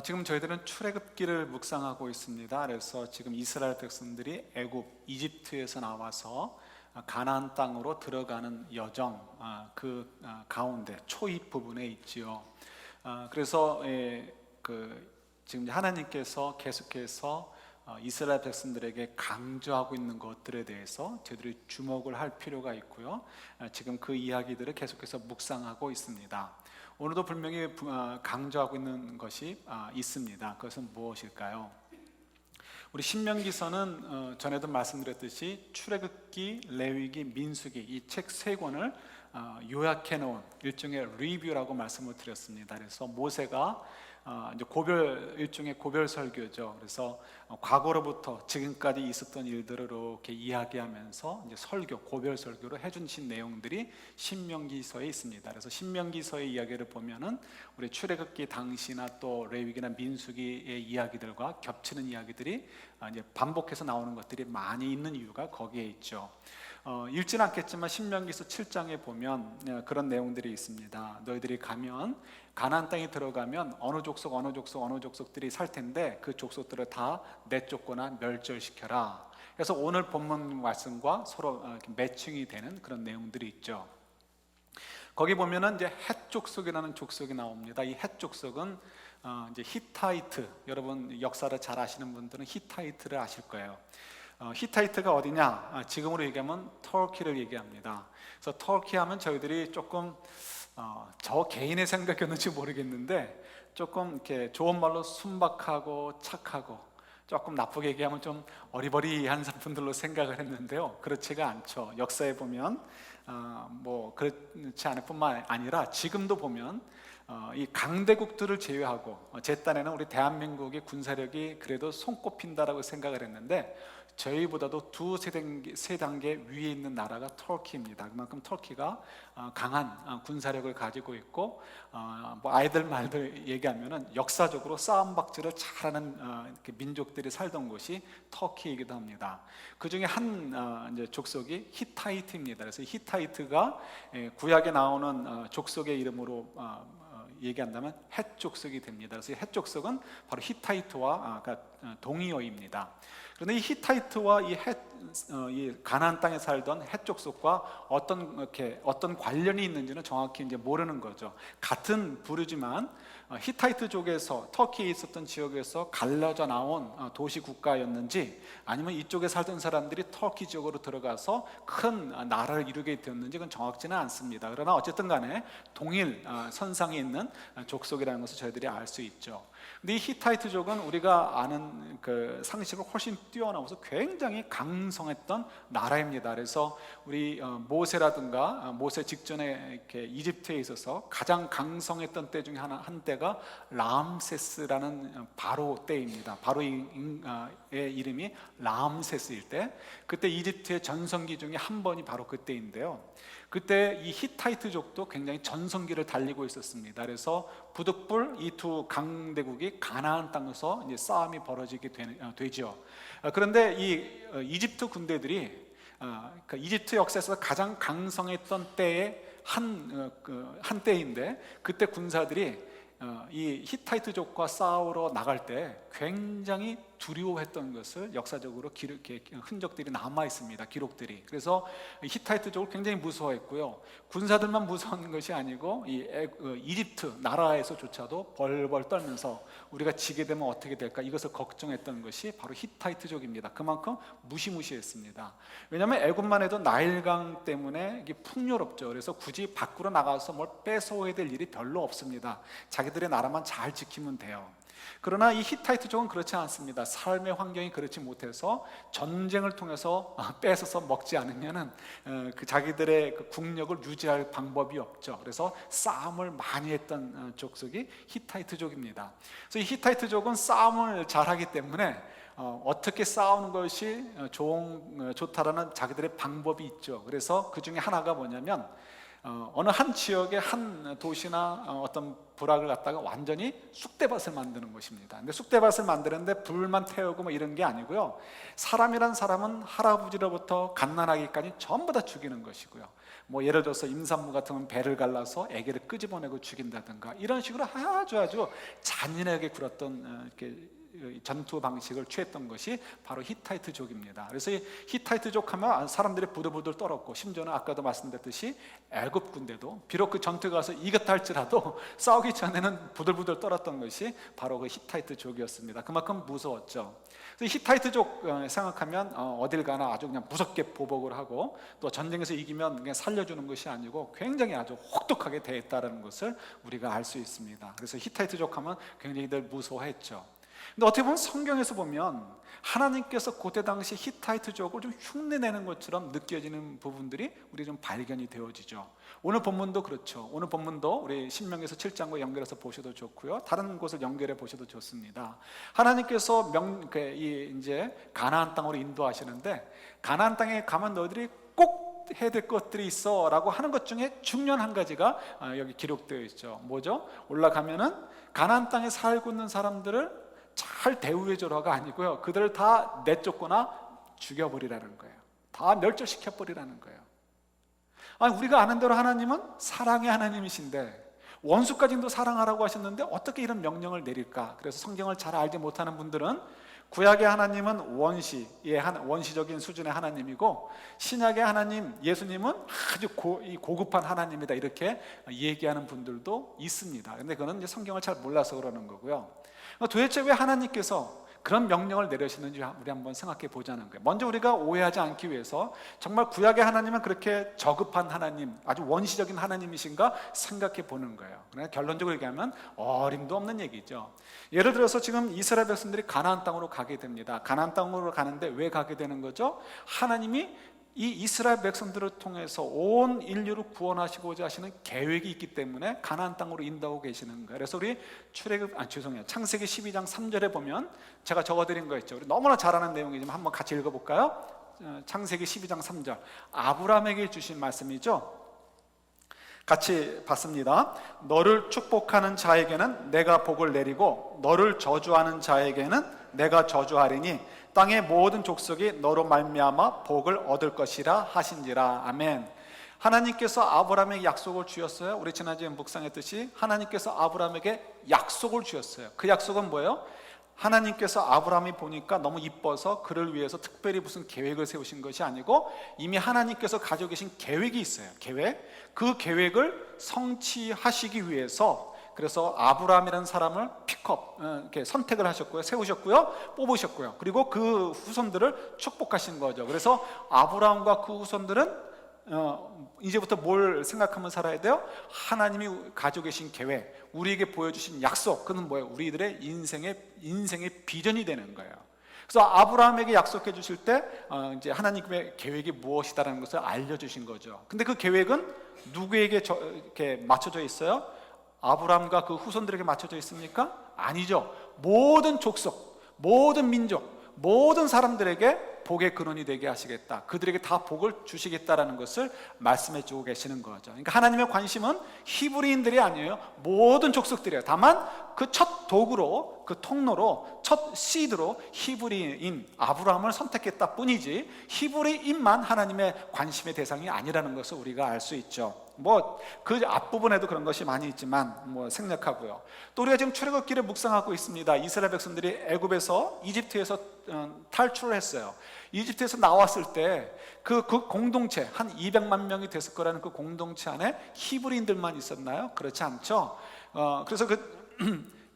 지금 저희들은 출애굽기를 묵상하고 있습니다. 그래서 지금 이스라엘 백성들이 애굽, 이집트에서 나와서 가나안 땅으로 들어가는 여정, 가운데 초입 부분에 있지요. 그래서 지금 하나님께서 계속해서 이스라엘 백성들에게 강조하고 있는 것들에 대해서 저희들이 주목을 할 필요가 있고요. 지금 그 이야기들을 계속해서 묵상하고 있습니다. 오늘도 분명히 강조하고 있는 것이 있습니다. 그것은 무엇일까요? 우리 신명기서는 전에도 말씀드렸듯이 출애굽기, 레위기, 민수기 이 책 세 권을 요약해 놓은 일종의 리뷰라고 말씀을 드렸습니다. 그래서 모세가 이제 일종의 고별 설교죠. 그래서 과거로부터 지금까지 있었던 일들을 이렇게 이야기하면서 이제 고별 설교로 해주신 내용들이 신명기서에 있습니다. 그래서 신명기서의 이야기를 보면은 우리 출애굽기 당시나 또 레위기나 민수기의 이야기들과 겹치는 이야기들이 이제 반복해서 나오는 것들이 많이 있는 이유가 거기에 있죠. 읽지는 않겠지만 신명기서 7장에 보면 그런 내용들이 있습니다. 너희들이 가면 가나안 땅에 들어가면 어느 족속들이 살 텐데 그 족속들을 다 내쫓거나 멸절시켜라. 그래서 오늘 본문 말씀과 서로 매칭이 되는 그런 내용들이 있죠. 거기 보면은 이제 헷 족속이라는 족속이 나옵니다. 이 헷 족속은 이제 히타이트, 여러분 역사를 잘 아시는 분들은 히타이트를 아실 거예요. 히타이트가 어디냐? 지금으로 얘기하면 터키를 얘기합니다. 그래서 터키 하면 저희들이 조금 저 개인의 생각이었는지 모르겠는데 조금 이렇게 좋은 말로 순박하고 착하고 조금 나쁘게 얘기하면 좀 어리버리한 분들로 생각을 했는데요. 그렇지가 않죠. 역사에 보면 뭐 그렇지 않을 뿐만 아니라 지금도 보면 이 강대국들을 제외하고 제 딴에는 우리 대한민국의 군사력이 그래도 손꼽힌다라고 생각을 했는데 저희보다도 세 단계 위에 있는 나라가 터키입니다. 그만큼 터키가 강한 군사력을 가지고 있고 뭐 아이들 말들 얘기하면은 역사적으로 싸움박질을 잘하는 민족들이 살던 곳이 터키이기도 합니다. 그 중에 한 이제 족속이 히타이트입니다. 그래서 히타이트가 구약에 나오는 족속의 이름으로 얘기한다면 헷 족속이 됩니다. 그래서 헷 족속은 바로 히타이트와 동의어입니다. 그런데 이 히타이트와 이 가나안 땅에 살던 헷 족속과 어떤 관련이 있는지는 정확히 이제 모르는 거죠. 같은 부류지만 히타이트족에서 터키에 있었던 지역에서 갈라져 나온 도시 국가였는지 아니면 이쪽에 살던 사람들이 터키 지역으로 들어가서 큰 나라를 이루게 되었는지 그건 정확지는 않습니다. 그러나 어쨌든 간에 동일 선상에 있는 족속이라는 것을 저희들이 알 수 있죠. 근데 이 히타이트족은 우리가 아는 그 상식을 훨씬 뛰어넘어서 굉장히 강성했던 나라입니다. 그래서 우리 모세라든가 모세 직전에 이렇게 이집트에 있어서 가장 강성했던 때 중에 한 때가 람세스라는 바로 때입니다. 바로의 이름이 람세스일 때, 그때 이집트의 전성기 중에 한 번이 바로 그때인데요. 그때 이 히타이트족도 굉장히 전성기를 달리고 있었습니다. 그래서 부득불 이 두 강대국이 가나안 땅에서 이제 싸움이 벌어지게 되죠. 그런데 이 이집트 군대들이 이집트 역사에서 가장 강성했던 때의 한 때인데 그때 군사들이 이 히타이트족과 싸우러 나갈 때 굉장히 두려워했던 것을 역사적으로 흔적들이 남아 있습니다. 기록들이. 그래서 히타이트족을 굉장히 무서워했고요. 군사들만 무서운 것이 아니고 이집트 나라에서조차도 벌벌 떨면서 우리가 지게 되면 어떻게 될까 이것을 걱정했던 것이 바로 히타이트족입니다. 그만큼 무시무시했습니다. 왜냐하면 애굽만 해도 나일강 때문에 이게 풍요롭죠. 그래서 굳이 밖으로 나가서 뭘 뺏어오야 될 일이 별로 없습니다. 자기들의 나라만 잘 지키면 돼요. 그러나 이 히타이트족은 그렇지 않습니다. 삶의 환경이 그렇지 못해서 전쟁을 통해서 뺏어서 먹지 않으면은 자기들의 그 국력을 유지할 방법이 없죠. 그래서 싸움을 많이 했던 족속이 히타이트족입니다. 그래서 이 히타이트족은 싸움을 잘하기 때문에 어떻게 싸우는 것이 좋다라는 자기들의 방법이 있죠. 그래서 그 중에 하나가 뭐냐면 어느 한 지역의 한 도시나 어떤 부락을 갖다가 완전히 쑥대밭을 만드는 것입니다. 근데 쑥대밭을 만드는데 불만 태우고 뭐 이런 게 아니고요. 사람이란 사람은 할아버지로부터 갓난아기까지 전부 다 죽이는 것이고요. 뭐 예를 들어서 임산부 같으면 배를 갈라서 아기를 끄집어내고 죽인다든가 이런 식으로 아주 잔인하게 굴었던 이렇게 전투 방식을 취했던 것이 바로 히타이트족입니다. 그래서 이 히타이트족 하면 사람들이 부들부들 떨었고, 심지어는 아까도 말씀드렸듯이 애굽 군대도 비록 그 전투에 가서 이겼다 할지라도 싸우기 전에는 부들부들 떨었던 것이 바로 그 히타이트족이었습니다. 그만큼 무서웠죠. 히타이트족 생각하면 어딜 가나 아주 그냥 무섭게 보복을 하고, 또 전쟁에서 이기면 그냥 살려주는 것이 아니고 굉장히 아주 혹독하게 대했다는 것을 우리가 알 수 있습니다. 그래서 히타이트족 하면 굉장히들 무서워했죠. 근데 어떻게 보면 성경에서 보면 하나님께서 그때 당시 히타이트족을 좀 흉내내는 것처럼 느껴지는 부분들이 우리 좀 발견이 되어지죠. 오늘 본문도 그렇죠. 오늘 본문도 우리 신명기서 7장과 연결해서 보셔도 좋고요, 다른 곳을 연결해 보셔도 좋습니다. 하나님께서 이제 가나안 땅으로 인도하시는데, 가나안 땅에 가면 너희들이 꼭 해야 될 것들이 있어 라고 하는 것 중에 중요한 한 가지가 여기 기록되어 있죠. 뭐죠? 올라가면은 가나안 땅에 살고 있는 사람들을 잘 대우해줘라가 아니고요, 그들을 다 내쫓거나 죽여버리라는 거예요. 다 멸절시켜버리라는 거예요. 아니, 우리가 아는 대로 하나님은 사랑의 하나님이신데 원수까지도 사랑하라고 하셨는데 어떻게 이런 명령을 내릴까? 그래서 성경을 잘 알지 못하는 분들은 구약의 하나님은 원시적인 수준의 하나님이고, 신약의 하나님 예수님은 아주 고급한 하나님이다, 이렇게 얘기하는 분들도 있습니다. 근데 그거는 이제 성경을 잘 몰라서 그러는 거고요. 도대체 왜 하나님께서 그런 명령을 내리시는지 우리 한번 생각해 보자는 거예요. 먼저 우리가 오해하지 않기 위해서 정말 구약의 하나님은 그렇게 저급한 하나님, 아주 원시적인 하나님이신가 생각해 보는 거예요. 그러나 결론적으로 얘기하면 어림도 없는 얘기죠. 예를 들어서 지금 이스라엘 백성들이 가나안 땅으로 가게 됩니다. 가나안 땅으로 가는데 왜 가게 되는 거죠? 하나님이 이 이스라엘 백성들을 통해서 온 인류를 구원하시고자 하시는 계획이 있기 때문에 가나안 땅으로 인도하고 계시는 거예요. 그래서 우리 창세기 12장 3절에 보면 제가 적어드린 거 있죠. 우리 너무나 잘 아는 내용이지만 한번 같이 읽어볼까요? 창세기 12장 3절, 아브라함에게 주신 말씀이죠. 같이 봤습니다. 너를 축복하는 자에게는 내가 복을 내리고 너를 저주하는 자에게는 내가 저주하리니 땅의 모든 족속이 너로 말미암아 복을 얻을 것이라 하신지라. 아멘. 하나님께서 아브라함에게 약속을 주셨어요. 우리 지난주에 묵상했듯이 하나님께서 아브라함에게 약속을 주셨어요. 그 약속은 뭐예요? 하나님께서 아브라함이 보니까 너무 이뻐서 그를 위해서 특별히 무슨 계획을 세우신 것이 아니고 이미 하나님께서 가지고 계신 계획이 있어요. 그 계획을 성취하시기 위해서, 그래서 아브라함이라는 사람을 이렇게 선택을 하셨고요, 세우셨고요, 뽑으셨고요, 그리고 그 후손들을 축복하신 거죠. 그래서 아브라함과 그 후손들은 이제부터 뭘 생각하면 살아야 돼요? 하나님이 가지고 계신 계획, 우리에게 보여주신 약속, 그는 뭐예요? 우리들의 인생의 비전이 되는 거예요. 그래서 아브라함에게 약속해 주실 때 이제 하나님의 계획이 무엇이다라는 것을 알려주신 거죠. 근데 그 계획은 누구에게 이렇게 맞춰져 있어요? 아브라함과 그 후손들에게 맞춰져 있습니까? 아니죠. 모든 족속, 모든 민족, 모든 사람들에게 복의 근원이 되게 하시겠다, 그들에게 다 복을 주시겠다라는 것을 말씀해 주고 계시는 거죠. 그러니까 하나님의 관심은 히브리인들이 아니에요. 모든 족속들이에요. 다만 그 첫 도구로, 그 통로로, 첫 시드로 히브리인 아브라함을 선택했다 뿐이지 히브리인만 하나님의 관심의 대상이 아니라는 것을 우리가 알 수 있죠. 그 앞부분에도 그런 것이 많이 있지만 생략하고요. 또 우리가 지금 출애굽기를 묵상하고 있습니다. 이스라엘 백성들이 애굽에서, 이집트에서 탈출을 했어요. 이집트에서 나왔을 때 그 공동체, 한 200만 명이 됐을 거라는 그 공동체 안에 히브리인들만 있었나요? 그렇지 않죠. 그래서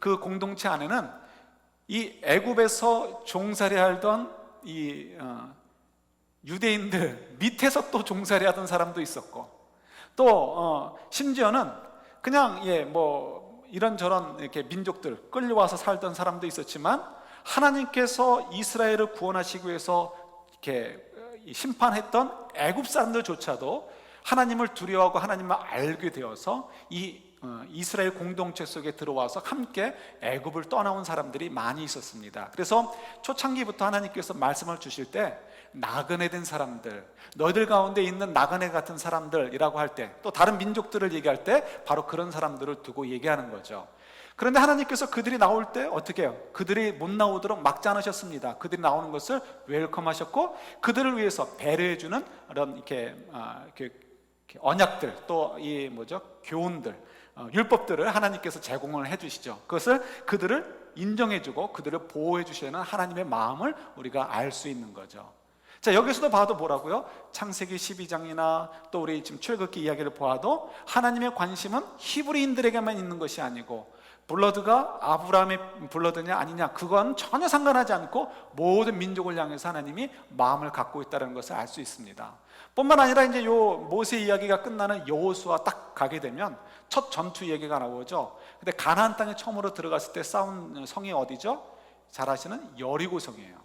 그 공동체 안에는 이 애굽에서 종살이 하던 이 유대인들 밑에서 또 종살이 하던 사람도 있었고, 또 심지어는 그냥 이런저런 이렇게 민족들 끌려와서 살던 사람도 있었지만, 하나님께서 이스라엘을 구원하시기 위해서 이렇게 심판했던 애굽 사람들조차도 하나님을 두려워하고 하나님을 알게 되어서 이 이스라엘 공동체 속에 들어와서 함께 애굽을 떠나온 사람들이 많이 있었습니다. 그래서 초창기부터 하나님께서 말씀을 주실 때 나그네 된 사람들, 너희들 가운데 있는 나그네 같은 사람들이라고 할 때, 또 다른 민족들을 얘기할 때 바로 그런 사람들을 두고 얘기하는 거죠. 그런데 하나님께서 그들이 나올 때 어떻게 해요? 그들이 못 나오도록 막지 않으셨습니다. 그들이 나오는 것을 웰컴하셨고, 그들을 위해서 배려해주는 그런 이렇게 언약들, 또 이 뭐죠? 교훈들, 율법들을 하나님께서 제공을 해주시죠. 그것을 그들을 인정해주고 그들을 보호해주시는 하나님의 마음을 우리가 알 수 있는 거죠. 자, 여기서도 봐도 뭐라고요? 창세기 12장이나 또 우리 지금 출애굽기 이야기를 보아도 하나님의 관심은 히브리인들에게만 있는 것이 아니고, 블러드가 아브라함의 블러드냐 아니냐 그건 전혀 상관하지 않고 모든 민족을 향해서 하나님이 마음을 갖고 있다는 것을 알 수 있습니다. 뿐만 아니라 이제 요 모세 이야기가 끝나는 여호수아 딱 가게 되면 첫 전투 얘기가 나오죠. 근데 가나안 땅에 처음으로 들어갔을 때 싸운 성이 어디죠? 잘 아시는 여리고성이에요.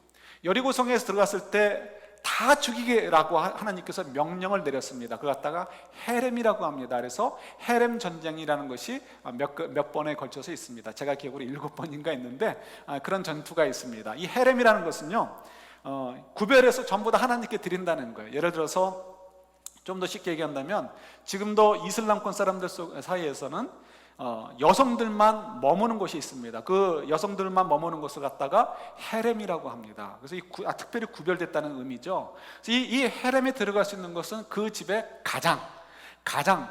여리고성에서 들어갔을 때 다 죽이게라고 하나님께서 명령을 내렸습니다. 그걸 갖다가 헤렘이라고 합니다. 그래서 헤렘 전쟁이라는 것이 몇 번에 걸쳐서 있습니다. 제가 기억으로 7번인가 있는데 그런 전투가 있습니다. 이 헤렘이라는 것은요, 구별해서 전부 다 하나님께 드린다는 거예요. 예를 들어서 좀 더 쉽게 얘기한다면, 지금도 이슬람권 사람들 사이에서는 여성들만 머무는 곳이 있습니다. 그 여성들만 머무는 곳을 갖다가 헤렘이라고 합니다. 그래서 특별히 구별됐다는 의미죠. 그래서 이 헤렘에 들어갈 수 있는 것은 그 집의 가장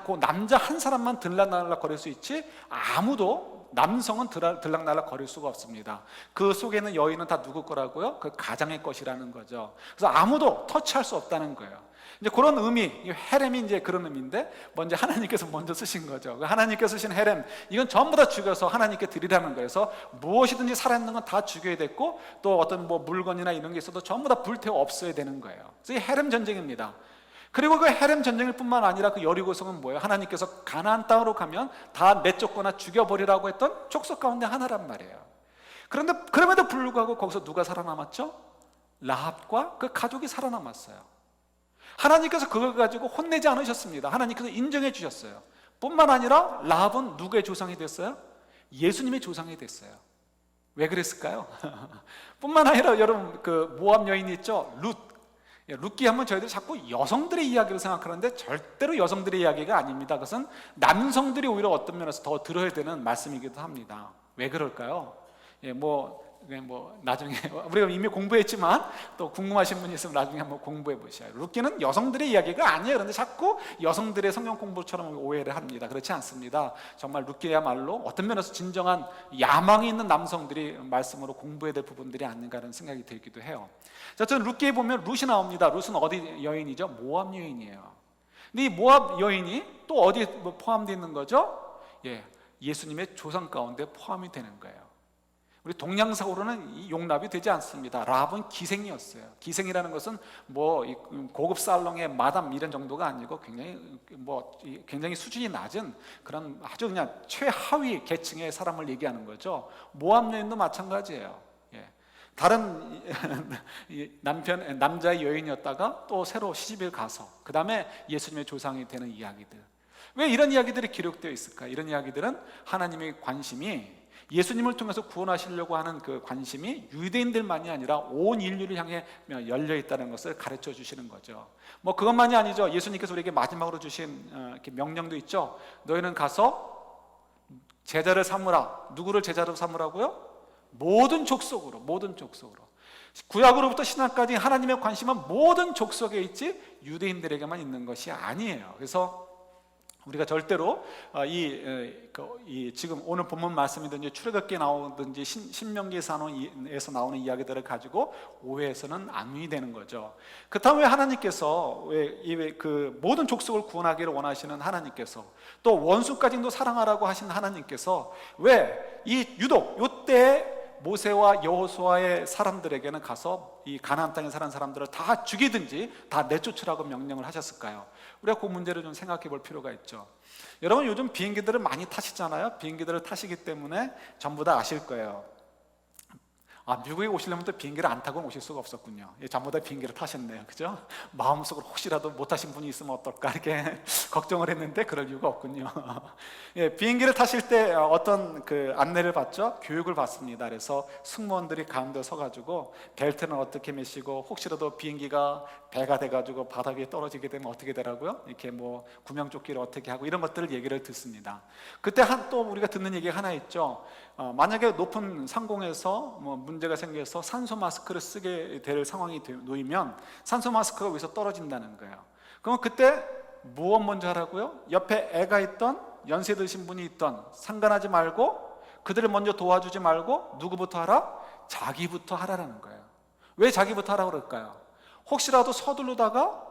그 남자 한 사람만 들락날락 거릴 수 있지, 아무도 남성은 들락날락 거릴 수가 없습니다. 그 속에 있는 여인은 다 누구 거라고요? 그 가장의 것이라는 거죠. 그래서 아무도 터치할 수 없다는 거예요. 이제 그런 의미, 헤렘이 이제 그런 의미인데, 먼저 하나님께서 먼저 쓰신 거죠. 하나님께서 쓰신 헤렘, 이건 전부 다 죽여서 하나님께 드리라는 거예요. 그래서 무엇이든지 살아있는 건 다 죽여야 됐고, 또 어떤 뭐 물건이나 이런 게 있어도 전부 다 불태워 없어야 되는 거예요. 그래서 이 헤렘 전쟁입니다. 그리고 그 헤렘 전쟁일 뿐만 아니라 그 여리고성은 뭐예요? 하나님께서 가나안 땅으로 가면 다 내쫓거나 죽여버리라고 했던 족속 가운데 하나란 말이에요. 그런데 그럼에도 불구하고 거기서 누가 살아남았죠? 라합과 그 가족이 살아남았어요. 하나님께서 그걸 가지고 혼내지 않으셨습니다. 하나님께서 인정해 주셨어요. 뿐만 아니라 라합은 누구의 조상이 됐어요? 예수님의 조상이 됐어요. 왜 그랬을까요? 뿐만 아니라 여러분, 그 모압 여인이 있죠? 룻기 하면 저희들이 자꾸 여성들의 이야기를 생각하는데 절대로 여성들의 이야기가 아닙니다. 그것은 남성들이 오히려 어떤 면에서 더 들어야 되는 말씀이기도 합니다. 왜 그럴까요? 나중에 우리가 이미 공부했지만 또 궁금하신 분이 있으면 나중에 한번 공부해 보셔요. 룻기는 여성들의 이야기가 아니에요. 그런데 자꾸 여성들의 성경 공부처럼 오해를 합니다. 그렇지 않습니다. 정말 룻기야말로 어떤 면에서 진정한 야망이 있는 남성들이 말씀으로 공부해야 될 부분들이 아닌가라는 생각이 들기도 해요. 자, 저는 룻기에 보면 룻이 나옵니다. 룻은 어디 여인이죠? 모압 여인이에요. 근데 이 모압 여인이 또 어디에 포함되어 있는 거죠? 예수님의 조상 가운데 포함이 되는 거예요. 우리 동양사고로는 용납이 되지 않습니다. 라합은 기생이었어요. 기생이라는 것은 뭐 고급 살롱의 마담 이런 정도가 아니고 굉장히 수준이 낮은 그런 아주 그냥 최하위 계층의 사람을 얘기하는 거죠. 모압 여인도 마찬가지예요. 다른 남자의 여인이었다가 또 새로 시집을 가서 그 다음에 예수님의 조상이 되는 이야기들. 왜 이런 이야기들이 기록되어 있을까? 이런 이야기들은 하나님의 관심이, 예수님을 통해서 구원하시려고 하는 그 관심이 유대인들만이 아니라 온 인류를 향해 열려 있다는 것을 가르쳐 주시는 거죠. 뭐 그것만이 아니죠. 예수님께서 우리에게 마지막으로 주신 이렇게 명령도 있죠. 너희는 가서 제자를 삼으라. 누구를 제자로 삼으라고요? 모든 족속으로. 구약으로부터 신약까지 하나님의 관심은 모든 족속에 있지 유대인들에게만 있는 것이 아니에요. 그래서 우리가 절대로 지금 오늘 본문 말씀이든지 출애굽기에 나오든지 신명기에서 나오는 이야기들을 가지고 오해해서는 안 되는 거죠. 그렇다면 왜 하나님께서 그 모든 족속을 구원하기를 원하시는 하나님께서, 또 원수까지도 사랑하라고 하신 하나님께서 왜 유독 이때 모세와 여호수아의 사람들에게는 가서 이 가나안 땅에 사는 사람들을 다 죽이든지 다 내쫓으라고 명령을 하셨을까요? 우리가 그 문제를 좀 생각해 볼 필요가 있죠. 여러분, 요즘 비행기들을 많이 타시잖아요. 비행기들을 타시기 때문에 전부 다 아실 거예요. 미국에 오시려면 또 비행기를 안 타고 오실 수가 없었군요. 전부 다 비행기를 타셨네요. 그죠? 마음속으로 혹시라도 못 타신 분이 있으면 어떨까 이렇게 걱정을 했는데 그럴 이유가 없군요. 비행기를 타실 때 어떤 그 안내를 받죠? 교육을 받습니다. 그래서 승무원들이 가운데 서가지고 벨트는 어떻게 매시고, 혹시라도 비행기가 배가 돼가지고 바닥 위에 떨어지게 되면 어떻게 되라고요? 이렇게 뭐 구명조끼를 어떻게 하고 이런 것들을 얘기를 듣습니다. 그때 또 우리가 듣는 얘기가 하나 있죠. 만약에 높은 상공에서 문제가 생겨서 산소 마스크를 쓰게 될 상황이 놓이면 산소 마스크가 위에서 떨어진다는 거예요. 그럼 그때 무엇 먼저 하라고요? 옆에 애가 있던 연세 드신 분이 있던 상관하지 말고, 그들을 먼저 도와주지 말고 누구부터 하라? 자기부터 하라는 거예요. 왜 자기부터 하라고 그럴까요? 혹시라도 서두르다가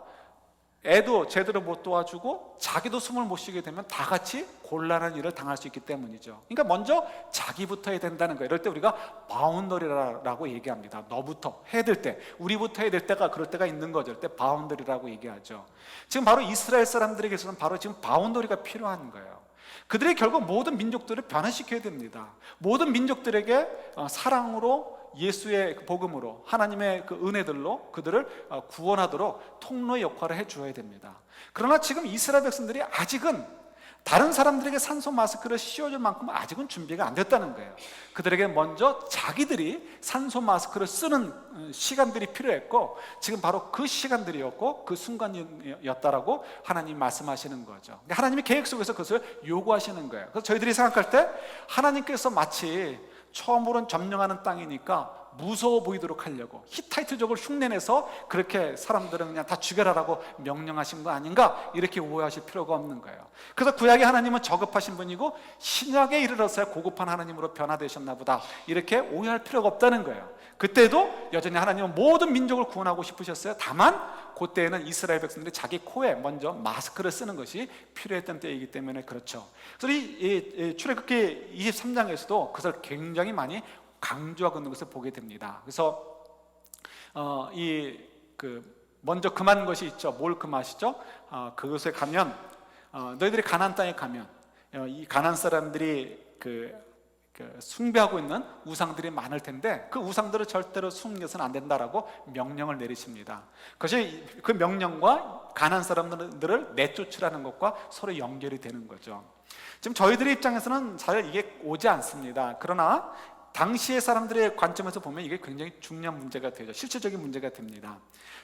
애도 제대로 못 도와주고 자기도 숨을 못 쉬게 되면 다 같이 곤란한 일을 당할 수 있기 때문이죠. 그러니까 먼저 자기부터 해야 된다는 거예요. 이럴 때 우리가 바운더리라고 얘기합니다. 너부터 해야 될 때, 우리부터 해야 될 때가 그럴 때가 있는 거죠. 그때 바운더리라고 얘기하죠. 지금 바로 이스라엘 사람들에게서는 바로 지금 바운더리가 필요한 거예요. 그들이 결국 모든 민족들을 변화시켜야 됩니다. 모든 민족들에게 사랑으로, 예수의 복음으로, 하나님의 그 은혜들로 그들을 구원하도록 통로의 역할을 해주어야 됩니다. 그러나 지금 이스라엘 백성들이 아직은 다른 사람들에게 산소 마스크를 씌워줄 만큼 아직은 준비가 안 됐다는 거예요. 그들에게 먼저 자기들이 산소 마스크를 쓰는 시간들이 필요했고, 지금 바로 그 시간들이었고 그 순간이었다라고 하나님 말씀하시는 거죠. 하나님의 계획 속에서 그것을 요구하시는 거예요. 그래서 저희들이 생각할 때 하나님께서 마치 처음으로는 점령하는 땅이니까 무서워 보이도록 하려고 히타이트족을 흉내내서 그렇게 사람들은 그냥 다 죽여라라고 명령하신 거 아닌가, 이렇게 오해하실 필요가 없는 거예요. 그래서 구약의 하나님은 저급하신 분이고 신약에 이르러서야 고급한 하나님으로 변화되셨나 보다, 이렇게 오해할 필요가 없다는 거예요. 그때도 여전히 하나님은 모든 민족을 구원하고 싶으셨어요. 다만 그때에는 이스라엘 백성들이 자기 코에 먼저 마스크를 쓰는 것이 필요했던 때이기 때문에 그렇죠. 그래서 이 출애굽기 23장에서도 그것을 굉장히 많이 강조하고 있는 것을 보게 됩니다. 그래서 먼저 금한 것이 있죠. 뭘 금하시죠? 그것에 가면, 너희들이 가나안 땅에 가면 이 가나안 사람들이 숭배하고 있는 우상들이 많을 텐데 그 우상들을 절대로 숭배해서는 안 된다라고 명령을 내리십니다. 그것이 그 명령과 가나안 사람들을 내쫓으라는 것과 서로 연결이 되는 거죠. 지금 저희들의 입장에서는 잘 이게 오지 않습니다. 그러나 당시의 사람들의 관점에서 보면 이게 굉장히 중요한 문제가 되죠. 실질적인 문제가 됩니다.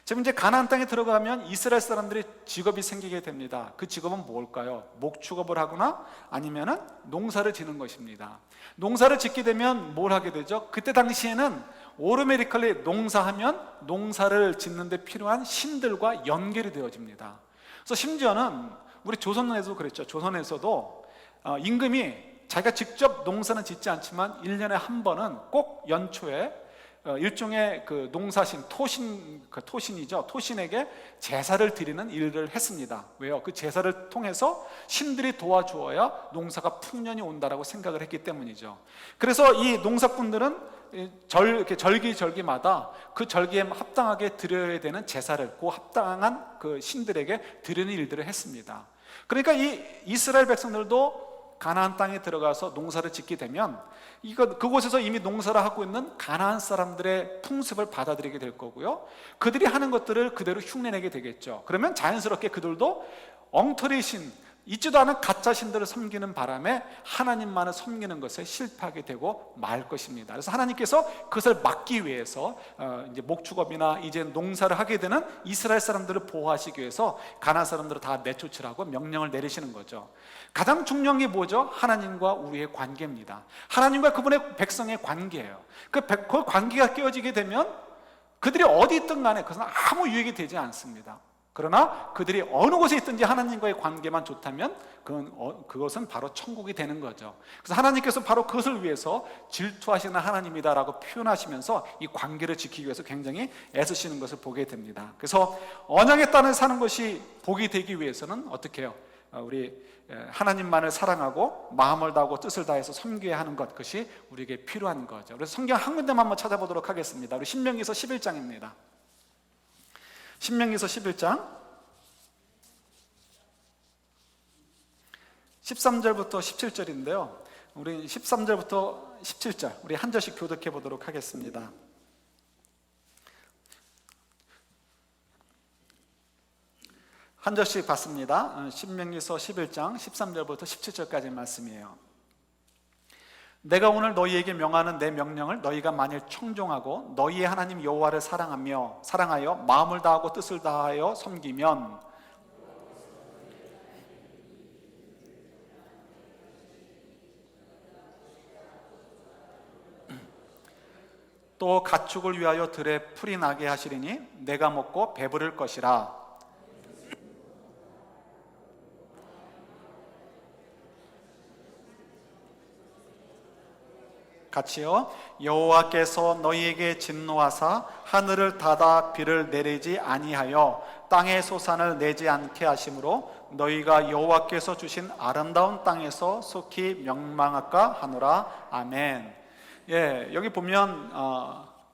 지금 이제 가나안 땅에 들어가면 이스라엘 사람들이 직업이 생기게 됩니다. 그 직업은 뭘까요? 목축업을 하거나 아니면은 농사를 짓는 것입니다. 농사를 짓게 되면 뭘 하게 되죠? 그때 당시에는 오토매티컬리 농사하면 농사를 짓는 데 필요한 신들과 연결이 되어집니다. 그래서 심지어는 우리 조선에서도 그랬죠. 조선에서도 임금이 자기가 직접 농사는 짓지 않지만 1년에 한 번은 꼭 연초에 일종의 그 농사신, 토신이죠. 토신에게 제사를 드리는 일을 했습니다. 왜요? 그 제사를 통해서 신들이 도와주어야 농사가 풍년이 온다라고 생각을 했기 때문이죠. 그래서 이 농사꾼들은 절기마다 그 절기에 합당하게 드려야 되는 제사를 그 합당한 그 신들에게 드리는 일들을 했습니다. 그러니까 이 이스라엘 백성들도 가나안 땅에 들어가서 농사를 짓게 되면 그곳에서 이미 농사를 하고 있는 가나안 사람들의 풍습을 받아들이게 될 거고요. 그들이 하는 것들을 그대로 흉내내게 되겠죠. 그러면 자연스럽게 그들도 엉터리 신, 있지도 않은 가짜 신들을 섬기는 바람에 하나님만을 섬기는 것에 실패하게 되고 말 것입니다. 그래서 하나님께서 그것을 막기 위해서 이제 목축업이나 이제 농사를 하게 되는 이스라엘 사람들을 보호하시기 위해서 가나안 사람들을 다 내쫓으라고 명령을 내리시는 거죠. 가장 중요한 게 뭐죠? 하나님과 우리의 관계입니다. 하나님과 그분의 백성의 관계예요. 그 관계가 깨어지게 되면 그들이 어디 있든 간에 그것은 아무 유익이 되지 않습니다. 그러나 그들이 어느 곳에 있든지 하나님과의 관계만 좋다면 그것은 바로 천국이 되는 거죠. 그래서 하나님께서 바로 그것을 위해서 질투하시는 하나님이다라고 표현하시면서 이 관계를 지키기 위해서 굉장히 애쓰시는 것을 보게 됩니다. 그래서 언약의 땅에 사는 것이 복이 되기 위해서는 어떻게 해요? 우리 하나님만을 사랑하고 마음을 다하고 뜻을 다해서 섬겨야 하는 것, 그것이 우리에게 필요한 거죠. 그래서 성경 한 군데만 한번 찾아보도록 하겠습니다. 우리 신명기서 11장입니다. 신명기서 11장 13절부터 17절인데요. 우리 13절부터 17절 우리 한 절씩 교독해 보도록 하겠습니다. 한 절씩 봤습니다. 신명기서 11장 13절부터 17절까지 말씀이에요. 내가 오늘 너희에게 명하는 내 명령을 너희가 만일 청종하고 너희의 하나님 여호와를 사랑하여 마음을 다하고 뜻을 다하여 섬기면 또 가축을 위하여 들에 풀이 나게 하시리니 내가 먹고 배부를 것이라. 같이요. 여호와께서 너희에게 진노하사 하늘을 닫아 비를 내리지 아니하여 땅에 소산을 내지 않게 하심으로 너희가 여호와께서 주신 아름다운 땅에서 속히 멸망할까 하노라. 아멘. 예, 여기 보면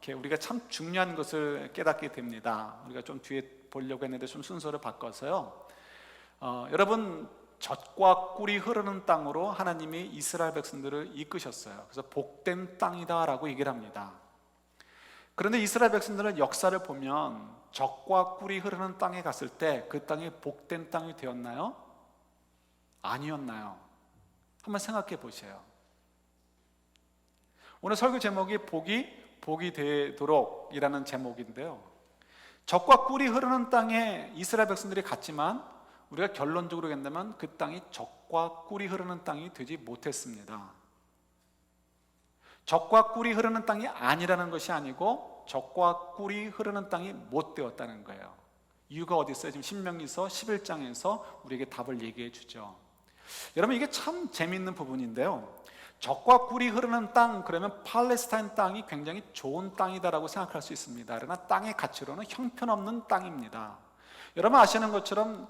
우리가 참 중요한 것을 깨닫게 됩니다. 우리가 좀 뒤에 보려고 했는데 좀 순서를 바꿔서요. 여러분, 젖과 꿀이 흐르는 땅으로 하나님이 이스라엘 백성들을 이끄셨어요. 그래서 복된 땅이다라고 얘기를 합니다. 그런데 이스라엘 백성들은 역사를 보면 젖과 꿀이 흐르는 땅에 갔을 때 그 땅이 복된 땅이 되었나요? 아니었나요? 한번 생각해 보세요. 오늘 설교 제목이 복이 되도록이라는 제목인데요, 젖과 꿀이 흐르는 땅에 이스라엘 백성들이 갔지만 우리가 결론적으로 얘기한다면 그 땅이 젖과 꿀이 흐르는 땅이 되지 못했습니다. 젖과 꿀이 흐르는 땅이 아니라는 것이 아니고 젖과 꿀이 흐르는 땅이 못 되었다는 거예요. 이유가 어디 있어요? 지금 신명기서 11장에서 우리에게 답을 얘기해 주죠. 여러분, 이게 참 재미있는 부분인데요, 젖과 꿀이 흐르는 땅, 그러면 팔레스타인 땅이 굉장히 좋은 땅이다라고 생각할 수 있습니다. 그러나 땅의 가치로는 형편없는 땅입니다. 여러분 아시는 것처럼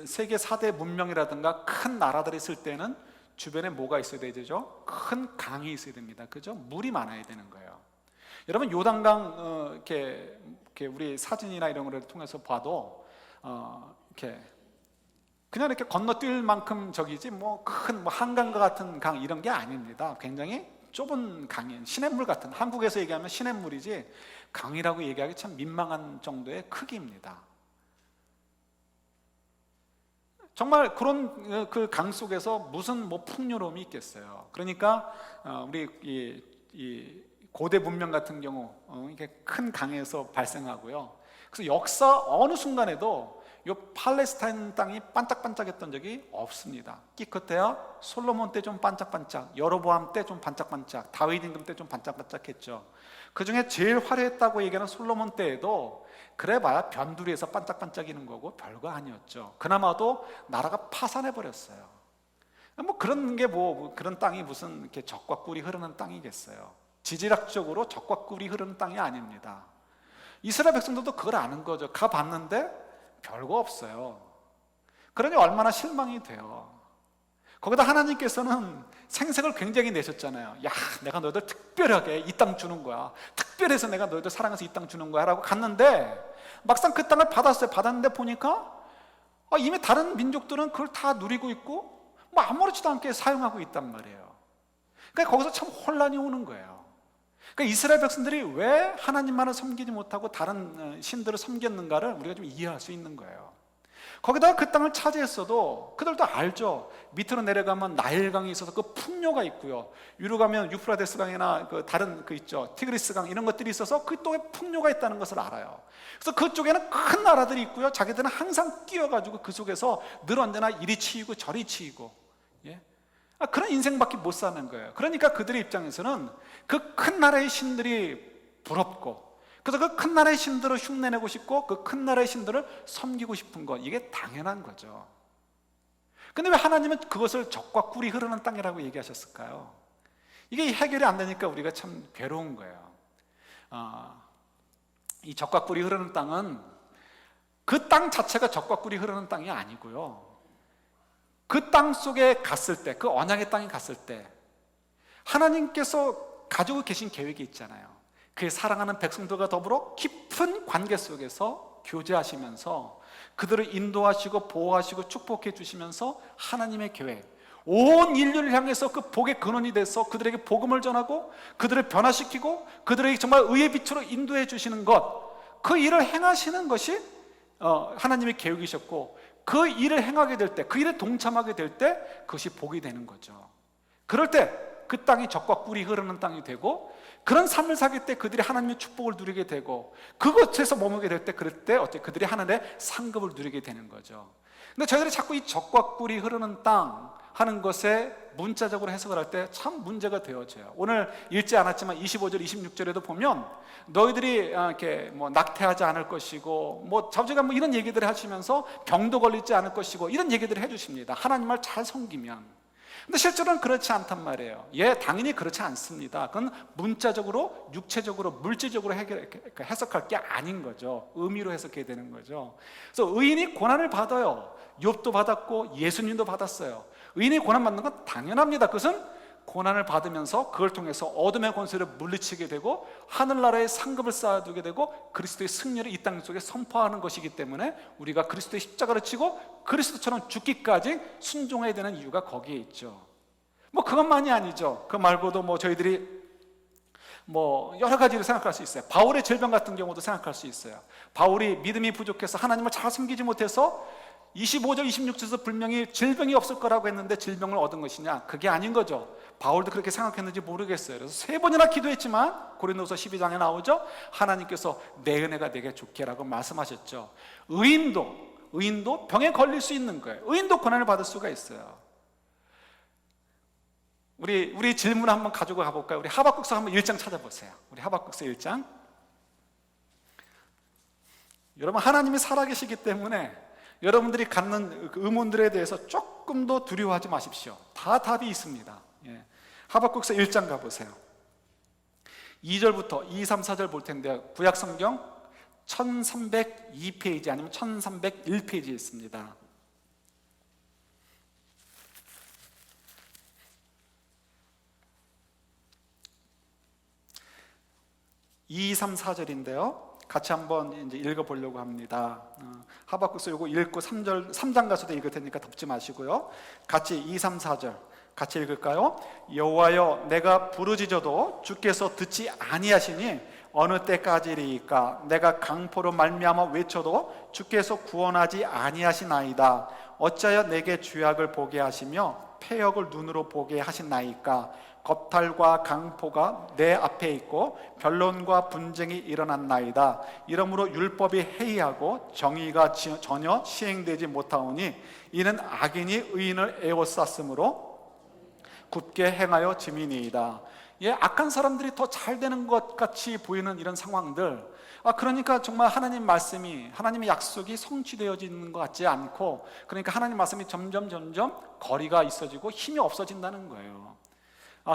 세계 4대 문명이라든가 큰 나라들이 있을 때는 주변에 뭐가 있어야 되죠? 큰 강이 있어야 됩니다. 그죠? 물이 많아야 되는 거예요. 여러분, 요단강 이렇게 우리 사진이나 이런 거를 통해서 봐도 그냥 이렇게 건너뛸 만큼 저기지 큰 한강과 같은 강 이런 게 아닙니다. 굉장히 좁은 강이에요. 시냇물 같은, 한국에서 얘기하면 시냇물이지 강이라고 얘기하기 참 민망한 정도의 크기입니다. 정말 그런 그 강 속에서 무슨 풍요로움이 있겠어요. 그러니까 우리 이 고대 문명 같은 경우 이렇게 큰 강에서 발생하고요. 그래서 역사 어느 순간에도 이 팔레스타인 땅이 반짝반짝했던 적이 없습니다. 기껏해야 솔로몬 때 좀 반짝반짝, 여로보암 때 좀 반짝반짝, 다윗 임금 때 좀 반짝반짝했죠. 그 중에 제일 화려했다고 얘기하는 솔로몬 때에도 그래봐야 변두리에서 반짝반짝이는 거고 별거 아니었죠. 그나마도 나라가 파산해 버렸어요. 그런 게 그런 땅이 무슨 이렇게 젖과 꿀이 흐르는 땅이겠어요. 지질학적으로 젖과 꿀이 흐르는 땅이 아닙니다. 이스라엘 백성들도 그걸 아는 거죠. 가봤는데 별거 없어요. 그러니 얼마나 실망이 돼요. 거기다 하나님께서는 생색을 굉장히 내셨잖아요. 야, 내가 너희들 특별하게 이 땅 주는 거야. 특별해서 내가 너희들 사랑해서 이 땅 주는 거야 라고 갔는데 막상 그 땅을 받았어요. 받았는데 보니까 이미 다른 민족들은 그걸 다 누리고 있고 아무렇지도 않게 사용하고 있단 말이에요. 그러니까 거기서 참 혼란이 오는 거예요. 그러니까 이스라엘 백성들이 왜 하나님만을 섬기지 못하고 다른 신들을 섬겼는가를 우리가 좀 이해할 수 있는 거예요. 거기다가 그 땅을 차지했어도 그들도 알죠. 밑으로 내려가면 나일강이 있어서 그 풍요가 있고요, 위로 가면 유프라데스 강이나 그 다른 있죠, 티그리스 강 이런 것들이 있어서 그 또 풍요가 있다는 것을 알아요. 그래서 그쪽에는 큰 나라들이 있고요, 자기들은 항상 끼어가지고 그 속에서 늘 언제나 이리 치이고 저리 치이고, 그런 인생밖에 못 사는 거예요. 그러니까 그들의 입장에서는 그 큰 나라의 신들이 부럽고, 그래서 그 큰 나라의 신들을 흉내내고 싶고 그 큰 나라의 신들을 섬기고 싶은 것, 이게 당연한 거죠. 근데 왜 하나님은 그것을 젖과 꿀이 흐르는 땅이라고 얘기하셨을까요? 이게 해결이 안 되니까 우리가 참 괴로운 거예요. 이 젖과 꿀이 흐르는 땅은 그 땅 자체가 젖과 꿀이 흐르는 땅이 아니고요, 그 땅 속에 갔을 때, 그 언약의 땅에 갔을 때 하나님께서 가지고 계신 계획이 있잖아요. 그의 사랑하는 백성들과 더불어 깊은 관계 속에서 교제하시면서 그들을 인도하시고 보호하시고 축복해 주시면서 하나님의 계획, 온 인류를 향해서 그 복의 근원이 돼서 그들에게 복음을 전하고 그들을 변화시키고 그들에게 정말 의의 빛으로 인도해 주시는 것, 그 일을 행하시는 것이 하나님의 계획이셨고, 그 일을 행하게 될 때, 그 일에 동참하게 될 때 그것이 복이 되는 거죠. 그럴 때 그 땅이 젖과 꿀이 흐르는 땅이 되고, 그런 삶을 살기 때 그들이 하나님의 축복을 누리게 되고, 그것에서 머무게 될 때 그럴 때 그들이 하나님의 상급을 누리게 되는 거죠. 근데 저희들이 자꾸 이 젖과 꿀이 흐르는 땅 하는 것에 문자적으로 해석을 할 때 참 문제가 되어져요. 오늘 읽지 않았지만 25절, 26절에도 보면 너희들이 이렇게 낙태하지 않을 것이고 자주가 이런 얘기들을 하시면서 병도 걸리지 않을 것이고 이런 얘기들을 해주십니다. 하나님을 잘 섬기면. 근데 실제로는 그렇지 않단 말이에요. 예, 당연히 그렇지 않습니다. 그건 문자적으로, 육체적으로, 물질적으로 해석할 게 아닌 거죠. 의미로 해석해야 되는 거죠. 그래서 의인이 고난을 받아요. 욥도 받았고 예수님도 받았어요. 의인이 고난 받는 건 당연합니다. 그것은 고난을 받으면서 그걸 통해서 어둠의 권세를 물리치게 되고 하늘나라의 상급을 쌓아두게 되고 그리스도의 승리를 이 땅 속에 선포하는 것이기 때문에 우리가 그리스도의 십자가를 치고 그리스도처럼 죽기까지 순종해야 되는 이유가 거기에 있죠. 뭐 그것만이 아니죠. 그 말고도 뭐 저희들이 뭐 여러 가지를 생각할 수 있어요. 바울의 질병 같은 경우도 생각할 수 있어요. 바울이 믿음이 부족해서 하나님을 잘 섬기지 못해서 25절 26절에서 분명히 질병이 없을 거라고 했는데 질병을 얻은 것이냐? 그게 아닌 거죠. 바울도 그렇게 생각했는지 모르겠어요. 그래서 3번이나 기도했지만 고린도서 12장에 나오죠. 하나님께서 내 은혜가 내게 좋게라고 말씀하셨죠. 의인도 병에 걸릴 수 있는 거예요. 의인도 고난을 받을 수가 있어요. 우리 질문 한번 가지고 가볼까요? 우리 하박국서 한번 1장 찾아보세요. 우리 하박국서 1장. 여러분, 하나님이 살아계시기 때문에 여러분들이 갖는 의문들에 대해서 조금 더 두려워하지 마십시오. 다 답이 있습니다. 예. 하박국서 1장 가보세요. 2절부터 2, 3, 4절 볼 텐데요. 구약성경 1302페이지 아니면 1301페이지에 있습니다. 2, 3, 4절인데요. 같이 한번 이제 읽어보려고 합니다. 하박국서 이거 읽고 3장 가서도 읽을 테니까 덮지 마시고요. 같이 2, 3, 4절 같이 읽을까요? 여호와여, 내가 부르짖어도 주께서 듣지 아니하시니 어느 때까지리이까? 내가 강포로 말미암아 외쳐도 주께서 구원하지 아니하시나이다. 어찌하여 내게 죄악을 보게 하시며 패역을 눈으로 보게 하시나이까? 겁탈과 강포가 내 앞에 있고 변론과 분쟁이 일어났나이다. 이러므로 율법이 해이하고 정의가 전혀 시행되지 못하오니 이는 악인이 의인을 에워쌌으므로 굳게 행하여 짐이니이다. 예, 악한 사람들이 더 잘 되는 것 같이 보이는 이런 상황들, 그러니까 정말 하나님 말씀이, 하나님의 약속이 성취되어지는 것 같지 않고, 그러니까 하나님 말씀이 점점 거리가 있어지고 힘이 없어진다는 거예요.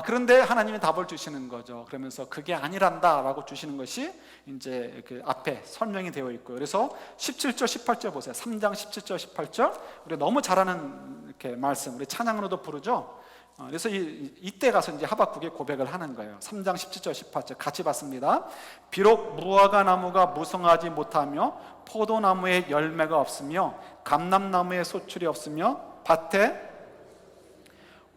그런데 하나님이 답을 주시는 거죠. 그러면서 그게 아니란다 라고 주시는 것이 이제 그 앞에 설명이 되어 있고요. 그래서 17절 18절 보세요. 3장 17절 18절 우리 너무 잘하는 이렇게 말씀, 우리 찬양으로도 부르죠. 그래서 이때 가서 이제 하박국의 고백을 하는 거예요. 3장 17절 18절 같이 봤습니다. 비록 무화과 나무가 무성하지 못하며 포도나무에 열매가 없으며 감람나무에 소출이 없으며 밭에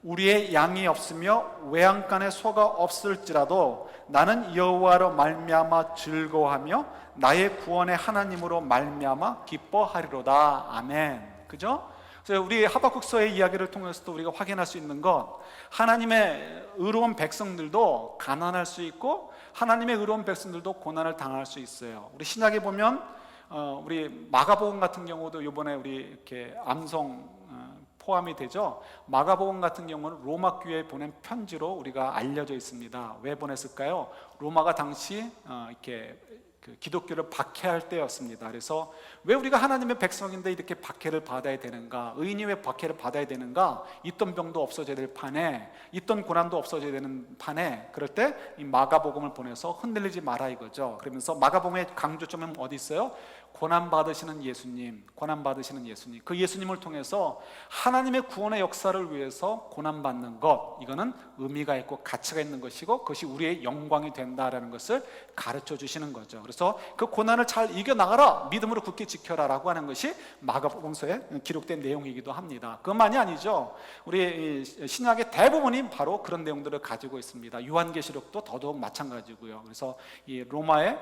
우리의 양이 없으며 외양간에 소가 없을지라도 나는 여호와로 말미암아 즐거워하며 나의 구원의 하나님으로 말미암아 기뻐하리로다. 아멘. 그죠? 그래서 우리 하박국서의 이야기를 통해서도 우리가 확인할 수 있는 것, 하나님의 의로운 백성들도 가난할 수 있고 하나님의 의로운 백성들도 고난을 당할 수 있어요. 우리 신약에 보면 우리 마가복음 같은 경우도 이번에 우리 이렇게 암송 포함이 되죠. 마가복음 같은 경우는 로마 교회에 보낸 편지로 우리가 알려져 있습니다. 왜 보냈을까요? 로마가 당시 이렇게 기독교를 박해할 때였습니다. 그래서 왜 우리가 하나님의 백성인데 이렇게 박해를 받아야 되는가? 의인이 왜 박해를 받아야 되는가? 있던 병도 없어져야 될 판에, 있던 고난도 없어져야 되는 판에, 그럴 때 이 마가복음을 보내서 흔들리지 마라 이거죠. 그러면서 마가복음의 강조점은 어디 있어요? 고난 받으시는 예수님, 고난 받으시는 예수님, 그 예수님을 통해서 하나님의 구원의 역사를 위해서 고난 받는 것, 이거는 의미가 있고 가치가 있는 것이고 그것이 우리의 영광이 된다라는 것을 가르쳐 주시는 거죠. 그래서 그 고난을 잘 이겨나가라, 믿음으로 굳게 지켜라 라고 하는 것이 마가복음서에 기록된 내용이기도 합니다. 그것만이 아니죠. 우리 신약의 대부분이 바로 그런 내용들을 가지고 있습니다. 요한계시록도 더더욱 마찬가지고요. 그래서 이 로마의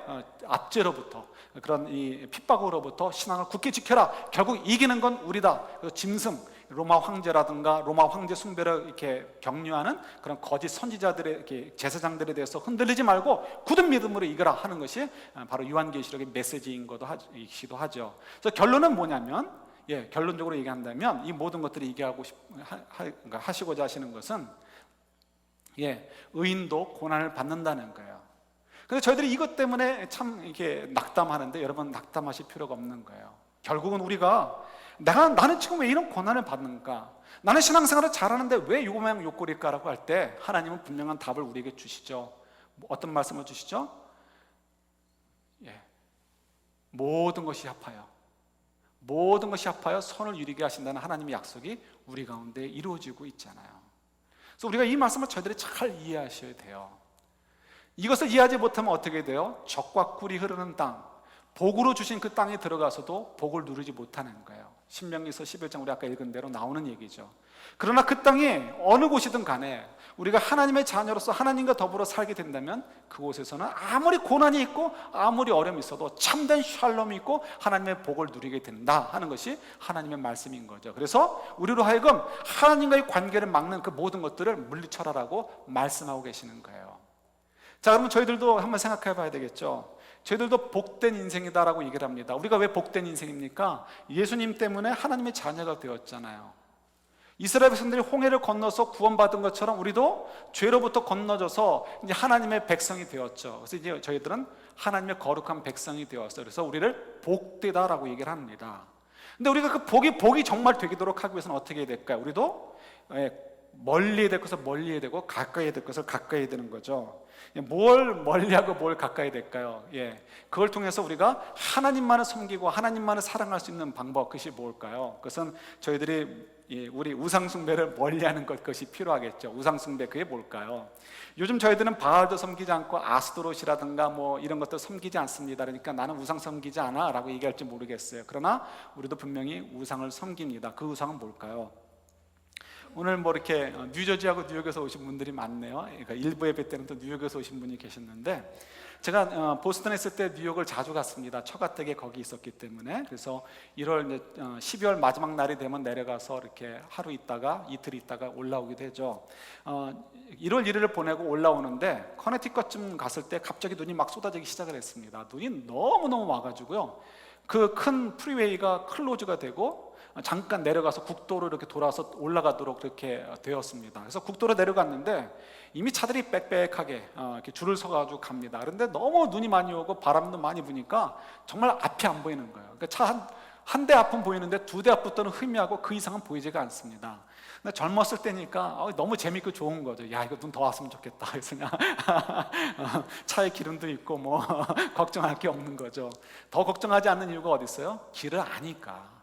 압제로부터, 그런 이 핍박으로부터 신앙을 굳게 지켜라, 결국 이기는 건 우리다. 그래서 짐승, 로마 황제라든가 로마 황제 숭배를 이렇게 격려하는 그런 거짓 선지자들의 이렇게 제사장들에 대해서 흔들리지 말고 굳은 믿음으로 이겨라 하는 것이 바로 요한계시록의 메시지인 것이기도 하죠. 그래서 결론은 뭐냐면, 결론적으로 얘기한다면 이 모든 것들을 얘기하고 하시고자 하시는 것은 의인도 고난을 받는다는 거예요. 근데 저희들이 이것 때문에 참 이렇게 낙담하는데, 여러분 낙담하실 필요가 없는 거예요. 결국은 우리가 나는 지금 왜 이런 고난을 받는가? 나는 신앙생활을 잘하는데 왜 요모양 요꼴일까라고 할 때 하나님은 분명한 답을 우리에게 주시죠. 어떤 말씀을 주시죠? 모든 것이 합하여, 모든 것이 합하여 선을 이루게 하신다는 하나님의 약속이 우리 가운데 이루어지고 있잖아요. 그래서 우리가 이 말씀을 저희들이 잘 이해하셔야 돼요. 이것을 이해하지 못하면 어떻게 돼요? 젖과 꿀이 흐르는 땅, 복으로 주신 그 땅에 들어가서도 복을 누리지 못하는 거예요. 신명기서 11장 우리 아까 읽은 대로 나오는 얘기죠. 그러나 그 땅이 어느 곳이든 간에 우리가 하나님의 자녀로서 하나님과 더불어 살게 된다면 그곳에서는 아무리 고난이 있고 아무리 어려움이 있어도 참된 샬롬이 있고 하나님의 복을 누리게 된다 하는 것이 하나님의 말씀인 거죠. 그래서 우리로 하여금 하나님과의 관계를 막는 그 모든 것들을 물리쳐라라고 말씀하고 계시는 거예요. 자, 그러면 저희들도 한번 생각해 봐야 되겠죠. 저희들도 복된 인생이다라고 얘기를 합니다. 우리가 왜 복된 인생입니까? 예수님 때문에 하나님의 자녀가 되었잖아요. 이스라엘 백성들이 홍해를 건너서 구원받은 것처럼 우리도 죄로부터 건너져서 이제 하나님의 백성이 되었죠. 그래서 이제 저희들은 하나님의 거룩한 백성이 되었어요. 그래서 우리를 복되다라고 얘기를 합니다. 근데 우리가 그 복이 정말 되도록 하기 위해서는 어떻게 해야 될까요? 우리도 멀리 해야 될 것을 멀리 해야 되고 가까이 해야 될 것을 가까이 해야 되는 거죠. 뭘 멀리하고 뭘 가까이 될까요? 그걸 통해서 우리가 하나님만을 섬기고 하나님만을 사랑할 수 있는 방법, 그것이 뭘까요? 그것은 저희들이 우리 우상숭배를 멀리하는 것이 필요하겠죠. 우상숭배, 그게 뭘까요? 요즘 저희들은 바알도 섬기지 않고 아스토롯이라든가 뭐 이런 것도 섬기지 않습니다. 그러니까 나는 우상 섬기지 않아 라고 얘기할지 모르겠어요. 그러나 우리도 분명히 우상을 섬깁니다. 그 우상은 뭘까요? 오늘 뭐 이렇게 뉴저지하고 뉴욕에서 오신 분들이 많네요. 그러니까 일부 예배 때는 또 뉴욕에서 오신 분이 계셨는데, 제가 보스턴에 있을 때 뉴욕을 자주 갔습니다. 처가댁에 거기 있었기 때문에. 그래서 12월 마지막 날이 되면 내려가서 이렇게 하루 있다가 이틀 있다가 올라오게 되죠. 1월 1일을 보내고 올라오는데 커네티컷쯤 갔을 때 갑자기 눈이 막 쏟아지기 시작을 했습니다. 눈이 너무너무 와가지고요, 그 큰 프리웨이가 클로즈가 되고 잠깐 내려가서 국도로 이렇게 돌아서 올라가도록 그렇게 되었습니다. 그래서 국도로 내려갔는데 이미 차들이 빽빽하게 이렇게 줄을 서가지고 갑니다. 그런데 너무 눈이 많이 오고 바람도 많이 부니까 정말 앞이 안 보이는 거예요. 그러니까 차 한 대 앞은 보이는데 두 대 앞부터는 희미하고 그 이상은 보이지가 않습니다. 근데 젊었을 때니까 너무 재밌고 좋은 거죠. 야, 이거 눈 더 왔으면 좋겠다. 그래서 그냥 차에 기름도 있고 뭐 걱정할 게 없는 거죠. 더 걱정하지 않는 이유가 어디 있어요? 길을 아니까.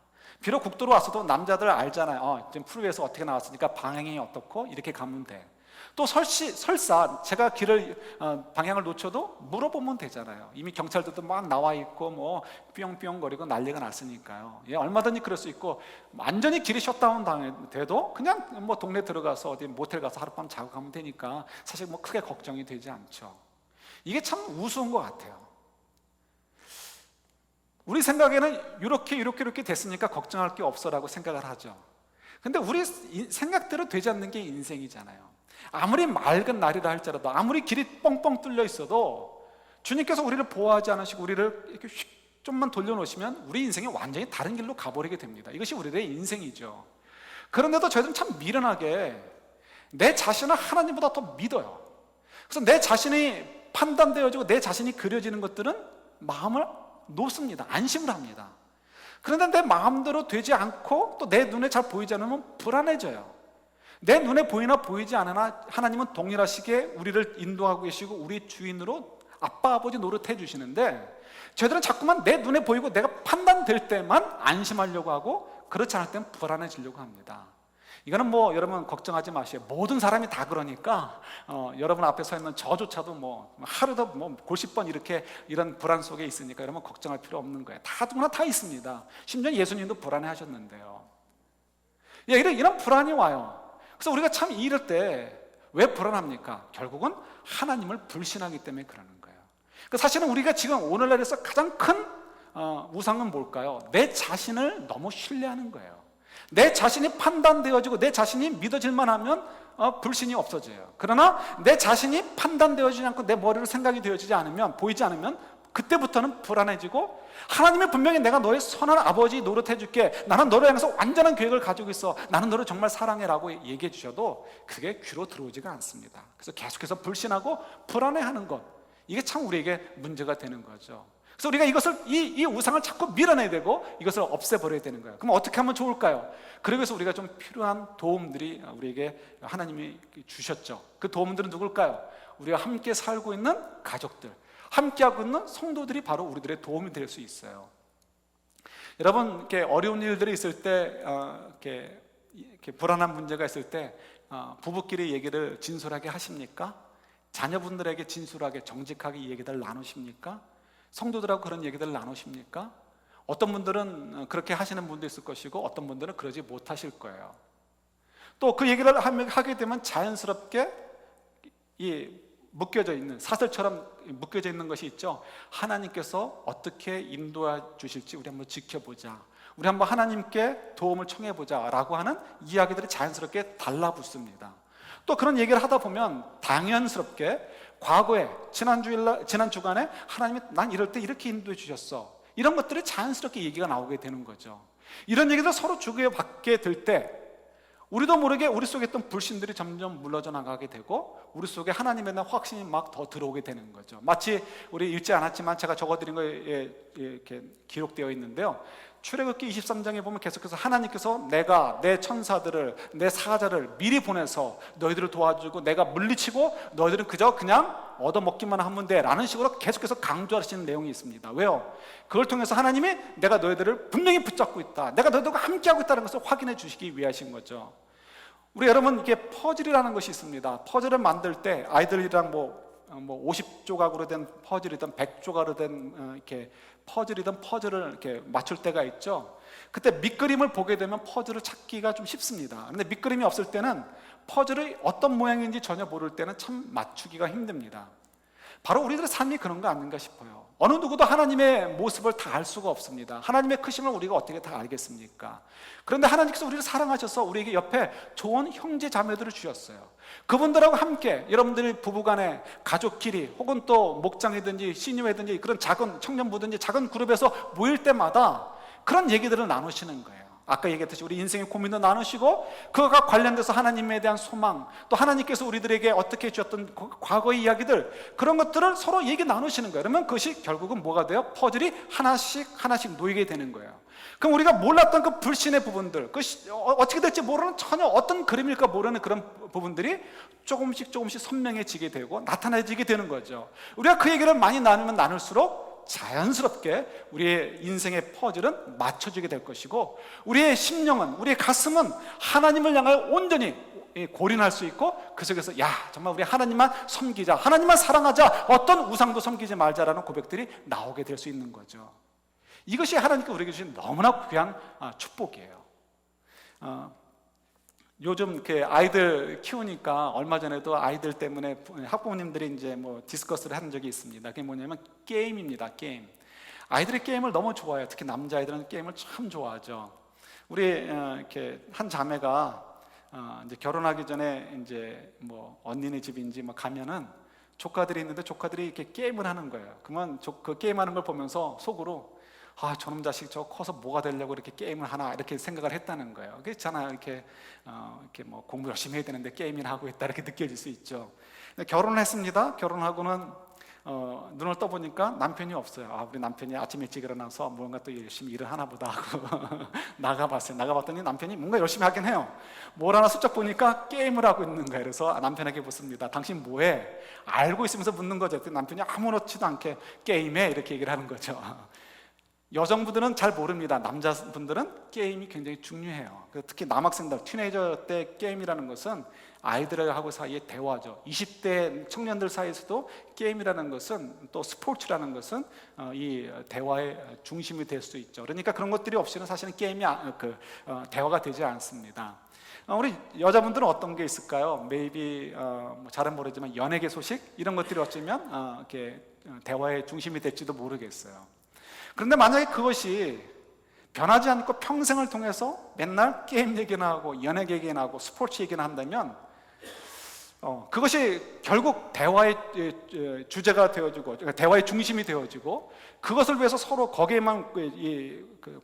비록 국도로 왔어도 남자들 알잖아요. 지금 프로에서 어떻게 나왔으니까 방향이 어떻고 이렇게 가면 돼. 또 설사 제가 방향을 놓쳐도 물어보면 되잖아요. 이미 경찰들도 막 나와 있고 뭐 뿅뿅거리고 난리가 났으니까요. 얼마든지 그럴 수 있고, 완전히 길이 셧다운 돼도 그냥 뭐 동네 들어가서 어디 모텔 가서 하룻밤 자고 가면 되니까 사실 뭐 크게 걱정이 되지 않죠. 이게 참 우스운 것 같아요. 우리 생각에는 이렇게 됐으니까 걱정할 게 없어라고 생각을 하죠. 근데 우리 생각대로 되지 않는 게 인생이잖아요. 아무리 맑은 날이라 할지라도, 아무리 길이 뻥뻥 뚫려 있어도 주님께서 우리를 보호하지 않으시고 우리를 이렇게 좀만 돌려놓으시면 우리 인생이 완전히 다른 길로 가버리게 됩니다. 이것이 우리의 인생이죠. 그런데도 저희들은 참 미련하게 내 자신을 하나님보다 더 믿어요. 그래서 내 자신이 판단되어지고 내 자신이 그려지는 것들은 마음을 놓습니다. 안심을 합니다. 그런데 내 마음대로 되지 않고 또 내 눈에 잘 보이지 않으면 불안해져요. 내 눈에 보이나 보이지 않으나 하나님은 동일하시게 우리를 인도하고 계시고 우리 주인으로 아빠 아버지 노릇해 주시는데, 저희들은 자꾸만 내 눈에 보이고 내가 판단될 때만 안심하려고 하고, 그렇지 않을 때는 불안해지려고 합니다. 이거는 뭐 여러분 걱정하지 마세요. 모든 사람이 다 그러니까 여러분 앞에 서 있는 저조차도 뭐 하루도 뭐 골십번 이런 불안 속에 있으니까 여러분 걱정할 필요 없는 거예요. 누구나 다 있습니다. 심지어 예수님도 불안해 하셨는데요. 이런 불안이 와요. 그래서 우리가 참 이럴 때 왜 불안합니까? 결국은 하나님을 불신하기 때문에 그러는 거예요. 사실은 우리가 지금 오늘날에서 가장 큰 우상은 뭘까요? 내 자신을 너무 신뢰하는 거예요. 내 자신이 판단되어지고 내 자신이 믿어질만 하면 불신이 없어져요. 그러나 내 자신이 판단되어지지 않고 내 머리로 생각이 되어지지 않으면, 보이지 않으면 그때부터는 불안해지고, 하나님이 분명히 내가 너의 선한 아버지 노릇해 줄게, 나는 너를 향해서 완전한 계획을 가지고 있어, 나는 너를 정말 사랑해 라고 얘기해 주셔도 그게 귀로 들어오지가 않습니다. 그래서 계속해서 불신하고 불안해하는 것, 이게 참 우리에게 문제가 되는 거죠. 그래서 우리가 이것을 이 우상을 자꾸 밀어내야 되고 이것을 없애버려야 되는 거예요. 그럼 어떻게 하면 좋을까요? 그러기 위해서 우리가 좀 필요한 도움들이 우리에게 하나님이 주셨죠. 그 도움들은 누굴까요? 우리가 함께 살고 있는 가족들, 함께하고 있는 성도들이 바로 우리들의 도움이 될 수 있어요. 여러분, 이렇게 어려운 일들이 있을 때, 이렇게 불안한 문제가 있을 때 부부끼리 얘기를 진솔하게 하십니까? 자녀분들에게 진솔하게 정직하게 이 얘기들 나누십니까? 성도들하고 그런 얘기들을 나누십니까? 어떤 분들은 그렇게 하시는 분도 있을 것이고 어떤 분들은 그러지 못하실 거예요. 또 그 얘기를 하게 되면 자연스럽게 이 묶여져 있는, 사슬처럼 묶여져 있는 것이 있죠. 하나님께서 어떻게 인도해 주실지 우리 한번 지켜보자, 우리 한번 하나님께 도움을 청해보자 라고 하는 이야기들이 자연스럽게 달라붙습니다. 또 그런 얘기를 하다 보면 당연스럽게 과거에 지난 주간에 하나님이 난 이럴 때 이렇게 인도해 주셨어, 이런 것들이 자연스럽게 얘기가 나오게 되는 거죠. 이런 얘기들 서로 주고받게 될 때 우리도 모르게 우리 속에 있던 불신들이 점점 물러져 나가게 되고 우리 속에 하나님에 대한 확신이 막 더 들어오게 되는 거죠. 마치 우리 읽지 않았지만 제가 적어드린 거에 이렇게 기록되어 있는데요, 출애굽기 23장에 보면 계속해서 하나님께서 내가 내 천사들을, 내 사자를 미리 보내서 너희들을 도와주고 내가 물리치고 너희들은 그냥 얻어먹기만 하면 돼 라는 식으로 계속해서 강조하시는 내용이 있습니다. 왜요? 그걸 통해서 하나님이 내가 너희들을 분명히 붙잡고 있다, 내가 너희들과 함께하고 있다는 것을 확인해 주시기 위하신 거죠. 우리 여러분, 이게 퍼즐이라는 것이 있습니다. 퍼즐을 만들 때 아이들이랑 뭐 50조각으로 된 퍼즐이든 100조각으로 된 이렇게 퍼즐이든 퍼즐을 이렇게 맞출 때가 있죠. 그때 밑그림을 보게 되면 퍼즐을 찾기가 좀 쉽습니다. 근데 밑그림이 없을 때는 퍼즐이 어떤 모양인지 전혀 모를 때는 참 맞추기가 힘듭니다. 바로 우리들의 삶이 그런 거 아닌가 싶어요. 어느 누구도 하나님의 모습을 다 알 수가 없습니다. 하나님의 크심을 우리가 어떻게 다 알겠습니까? 그런데 하나님께서 우리를 사랑하셔서 우리에게 옆에 좋은 형제 자매들을 주셨어요. 그분들하고 함께 여러분들이 부부간에 가족끼리 혹은 또 목장이든지 시니어든지 그런 작은 청년부든지 작은 그룹에서 모일 때마다 그런 얘기들을 나누시는 거예요. 아까 얘기했듯이 우리 인생의 고민도 나누시고 그거가 관련돼서 하나님에 대한 소망, 또 하나님께서 우리들에게 어떻게 해주셨던 과거의 이야기들, 그런 것들을 서로 얘기 나누시는 거예요. 그러면 그것이 결국은 뭐가 돼요? 퍼즐이 하나씩 놓이게 되는 거예요. 그럼 우리가 몰랐던 그 불신의 부분들, 그것이 어떻게 될지 모르는, 전혀 어떤 그림일까 모르는 그런 부분들이 조금씩 선명해지게 되고 나타나지게 되는 거죠. 우리가 그 얘기를 많이 나누면 나눌수록 자연스럽게 우리의 인생의 퍼즐은 맞춰지게 될 것이고 우리의 심령은, 우리의 가슴은 하나님을 향하여 온전히 골인할 수 있고 그 속에서 야, 정말 우리 하나님만 섬기자, 하나님만 사랑하자, 어떤 우상도 섬기지 말자라는 고백들이 나오게 될 수 있는 거죠. 이것이 하나님께 우리에게 주신 너무나 귀한 축복이에요. 요즘 이렇게 아이들 키우니까 얼마 전에도 아이들 때문에 학부모님들이 이제 뭐 디스커스를 한 적이 있습니다. 그게 뭐냐면 게임입니다. 게임. 아이들이 게임을 너무 좋아해요. 특히 남자아이들은 게임을 참 좋아하죠. 우리 이렇게 한 자매가 이제 결혼하기 전에 이제 뭐 언니네 집인지 뭐 가면은 조카들이 있는데 조카들이 이렇게 게임을 하는 거예요. 그러면 그 게임하는 걸 보면서 속으로 저놈 자식 저 커서 뭐가 되려고 이렇게 게임을 하나 이렇게 생각을 했다는 거예요. 그렇잖아요. 이렇게 뭐 공부 열심히 해야 되는데 게임이나 하고 있다 이렇게 느껴질 수 있죠. 결혼을 했습니다. 결혼하고는 눈을 떠보니까 남편이 없어요. 우리 남편이 아침 일찍 일어나서 뭔가 또 열심히 일을 하나 보다 하고 나가봤어요. 나가봤더니 남편이 뭔가 열심히 하긴 해요. 뭘 하나 슬쩍 보니까 게임을 하고 있는 거예요. 그래서 남편에게 묻습니다. 당신 뭐해? 알고 있으면서 묻는 거죠. 남편이 아무렇지도 않게 게임해 이렇게 얘기를 하는 거죠. 여성분들은 잘 모릅니다. 남자분들은 게임이 굉장히 중요해요. 특히 남학생들, 티네이저 때 게임이라는 것은 아이들하고 사이의 대화죠. 20대 청년들 사이에서도 게임이라는 것은, 또 스포츠라는 것은 이 대화의 중심이 될 수 있죠. 그러니까 그런 것들이 없이는 사실은 게임이 대화가 되지 않습니다. 우리 여자분들은 어떤 게 있을까요? maybe 잘은 모르지만 연예계 소식 이런 것들이 어쩌면 이렇게 대화의 중심이 될지도 모르겠어요. 그런데 만약에 그것이 변하지 않고 평생을 통해서 맨날 게임 얘기나 하고 연예 얘기나 하고 스포츠 얘기나 한다면 그것이 결국 대화의 주제가 되어지고 대화의 중심이 되어지고 그것을 위해서 서로 거기에만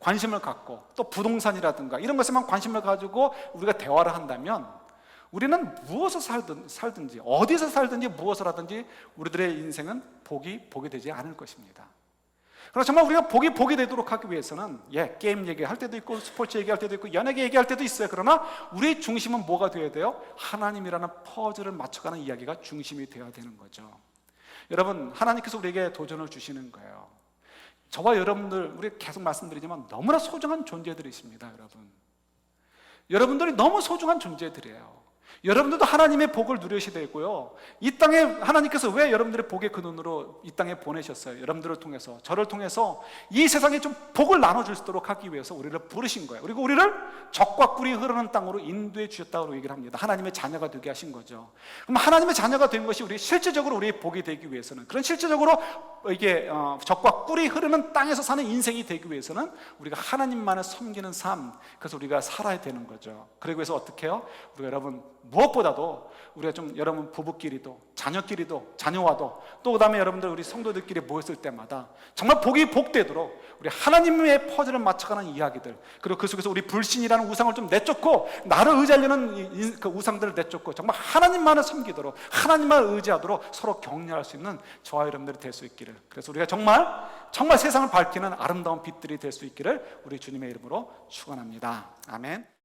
관심을 갖고 또 부동산이라든가 이런 것에만 관심을 가지고 우리가 대화를 한다면 우리는 무엇을 살든지 어디서 살든지 무엇을 하든지 우리들의 인생은 복이 되지 않을 것입니다. 그러나 정말 우리가 복이 되도록 하기 위해서는 게임 얘기할 때도 있고 스포츠 얘기할 때도 있고 연예계 얘기할 때도 있어요. 그러나 우리의 중심은 뭐가 되어야 돼요? 하나님이라는 퍼즐을 맞춰가는 이야기가 중심이 되어야 되는 거죠. 여러분, 하나님께서 우리에게 도전을 주시는 거예요. 저와 여러분들, 우리 계속 말씀드리지만 너무나 소중한 존재들이십니다. 여러분들이 너무 소중한 존재들이에요. 여러분들도 하나님의 복을 누리셔야 되고요. 이 땅에 하나님께서 왜 여러분들의 복의 근원으로 이 땅에 보내셨어요? 여러분들을 통해서, 저를 통해서 이 세상에 좀 복을 나눠줄 수 있도록 하기 위해서 우리를 부르신 거예요. 그리고 우리를 적과 꿀이 흐르는 땅으로 인도해 주셨다고 얘기를 합니다. 하나님의 자녀가 되게 하신 거죠. 그럼 하나님의 자녀가 된 것이 실질적으로 우리의 복이 되기 위해서는, 그런 실질적으로 이게 적과 꿀이 흐르는 땅에서 사는 인생이 되기 위해서는 우리가 하나님만을 섬기는 삶, 그래서 우리가 살아야 되는 거죠. 그러기 위해서 어떻게 해요? 우리가 여러분 무엇보다도 우리가 좀 여러분 부부끼리도 자녀끼리도 자녀와도 또 그다음에 여러분들 우리 성도들끼리 모였을 때마다 정말 복이 복되도록 우리 하나님의 퍼즐을 맞춰가는 이야기들, 그리고 그 속에서 우리 불신이라는 우상을 좀 내쫓고 나를 의지하려는 그 우상들을 내쫓고 정말 하나님만을 섬기도록, 하나님만을 의지하도록 서로 격려할 수 있는 저와 여러분들이 될 수 있기를, 그래서 우리가 정말 세상을 밝히는 아름다운 빛들이 될 수 있기를 우리 주님의 이름으로 축원합니다. 아멘.